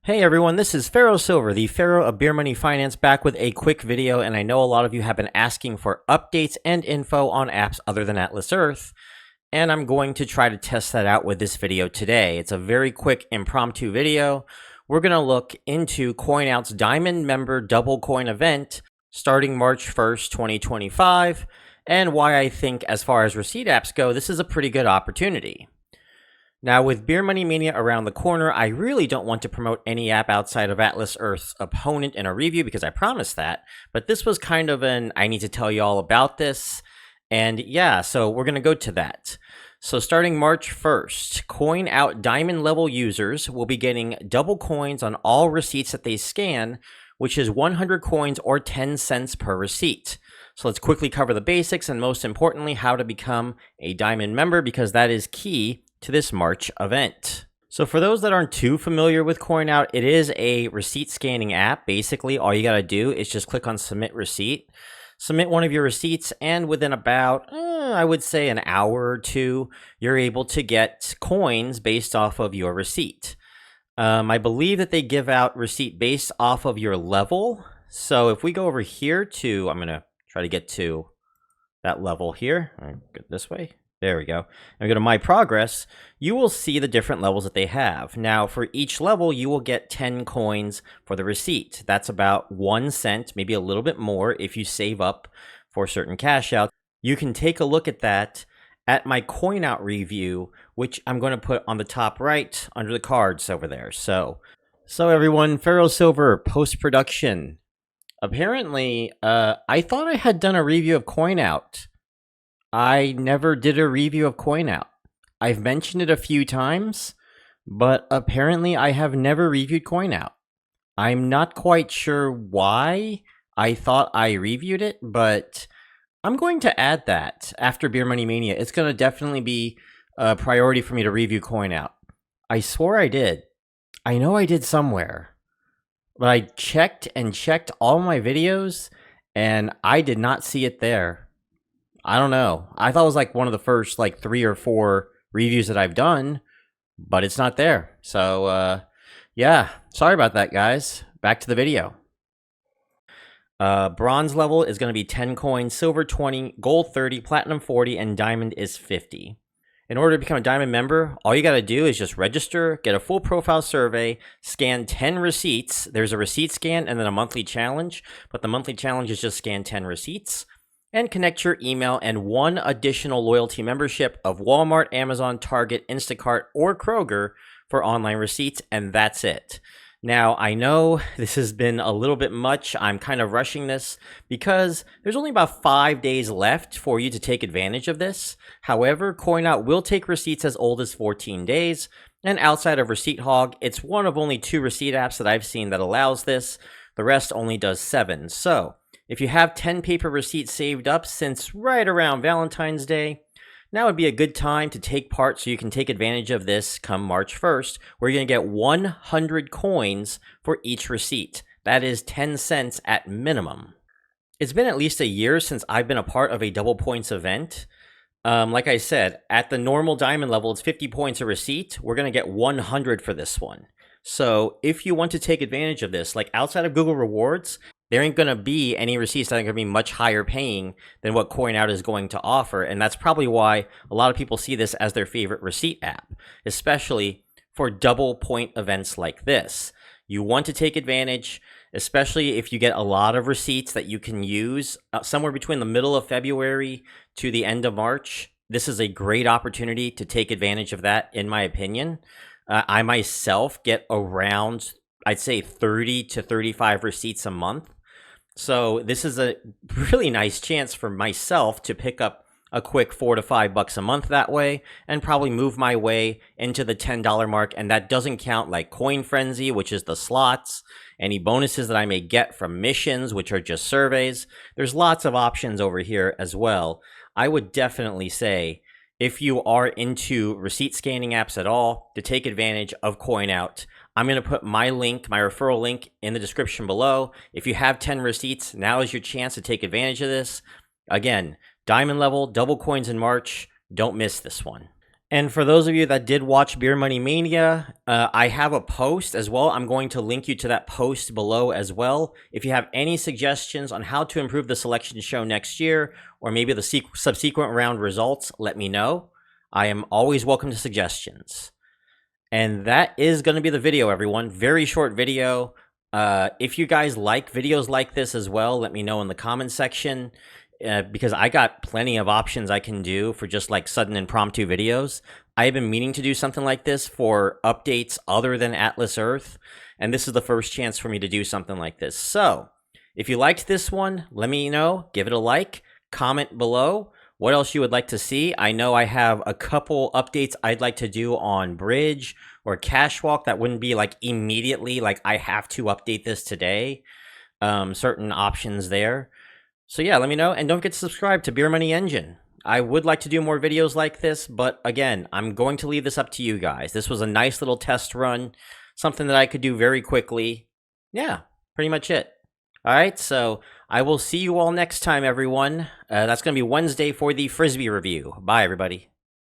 Hey everyone, this is Pharaoh Silver, the Pharaoh of Beer Money Finance, back with a quick video, and I know a lot of you have been asking for updates and info on apps other than Atlas Earth, and I'm going to try to test that out with this video today. It's a very quick impromptu video. We're going to look into CoinOut's Diamond Member Double Coin event starting March 1st, 2025, and why I think as far as receipt apps go, this is a pretty good opportunity. Now, with Beer Money Mania around the corner, I really don't want to promote any app outside of Atlas Earth's opponent in a review because I promised that. But this was kind of an I need to tell you all about this. And yeah, so we're going to go to that. So starting March 1st, CoinOut Diamond level users will be getting double coins on all receipts that they scan, which is 100 coins or 10 cents per receipt. So let's quickly cover the basics and most importantly, how to become a Diamond member because that is key to this March event. So for those that aren't too familiar with CoinOut, it is a receipt scanning app. Basically, all you got to do is just click on submit receipt, submit one of your receipts, and within about, I would say an hour or two, you're able to get coins based off of your receipt. I believe that they give out receipt based off of your level. So if we go over here to, I'm going to try to get to that level here. I'll get this way. There we go. And we go to My Progress. You will see the different levels that they have. Now, for each level, you will get 10 coins for the receipt. That's about 1 cent, maybe a little bit more if you save up for certain cash out. You can take a look at that at my CoinOut review, which I'm going to put on the top right under the cards over there. So everyone, Pharaoh Silver, post-production. Apparently, I thought I had done a review of CoinOut. I never did a review of CoinOut. I've mentioned it a few times, but apparently I have never reviewed CoinOut. I'm not quite sure why I thought I reviewed it, but I'm going to add that after Beer Money Mania. It's going to definitely be a priority for me to review CoinOut. I swore I did. I know I did somewhere, but I checked and checked all my videos, and I did not see it there. I don't know. I thought it was like one of the first like 3 or 4 reviews that I've done, but it's not there. So, yeah, sorry about that, guys. Back to the video. Bronze level is going to be 10 coins, silver 20, gold 30, platinum 40, and diamond is 50. In order to become a diamond member, all you got to do is just register, get a full profile survey, scan 10 receipts. There's a receipt scan and then a monthly challenge, but the monthly challenge is just scan 10 receipts. And connect your email and 1 additional loyalty membership of Walmart, Amazon, Target, Instacart, or Kroger for online receipts, and that's it. Now, I know this has been a little bit much. I'm kind of rushing this because there's only about 5 days left for you to take advantage of this. However, CoinOut will take receipts as old as 14 days, and outside of Receipt Hog, it's one of only 2 receipt apps that I've seen that allows this. The rest only does 7. So if you have 10 paper receipts saved up since right around Valentine's Day, now would be a good time to take part so you can take advantage of this come March 1st, where you're going to get 100 coins for each receipt. That is 10 cents at minimum. It's been at least a year since I've been a part of a double points event. Like I said, at the normal diamond level, it's 50 points a receipt. We're going to get 100 for this one. So if you want to take advantage of this, like outside of Google Rewards, there ain't going to be any receipts that are going to be much higher paying than what CoinOut is going to offer. And that's probably why a lot of people see this as their favorite receipt app, especially for double point events like this. You want to take advantage, especially if you get a lot of receipts that you can use somewhere between the middle of February to the end of March. This is a great opportunity to take advantage of that, in my opinion. I myself get around, I'd say 30 to 35 receipts a month. So this is a really nice chance for myself to pick up a quick $4 to $5 a month that way and probably move my way into the $10 mark. And that doesn't count like Coin Frenzy, which is the slots, any bonuses that I may get from missions, which are just surveys. There's lots of options over here as well. I would definitely say if you are into receipt scanning apps at all, to take advantage of CoinOut. I'm going to put my link, my referral link in the description below. If you have 10 receipts, now is your chance to take advantage of this. Again, diamond level, double coins in March. Don't miss this one. And for those of you that did watch Beer Money Mania, I have a post as well. I'm going to link you to that post below as well. If you have any suggestions on how to improve the selection show next year, or maybe the subsequent round results, let me know. I am always welcome to suggestions. And that is going to be the video, everyone. Very short video. If you guys like videos like this as well, let me know in the comment section. Because I got plenty of options I can do for just like sudden impromptu videos. I've been meaning to do something like this for updates other than Atlas Earth, and this is the first chance for me to do something like this. So, if you liked this one, let me know. Give it a like. Comment below what else you would like to see. I know I have a couple updates I'd like to do on Bridge or Cashwalk that wouldn't be like immediately, like I have to update this today. Certain options there. So yeah, let me know, and don't forget to subscribe to Beer Money Engine. I would like to do more videos like this, but again, I'm going to leave this up to you guys. This was a nice little test run, something that I could do very quickly. Yeah, pretty much it. All right, so I will see you all next time, everyone. That's going to be Wednesday for the Frisbee review. Bye, everybody.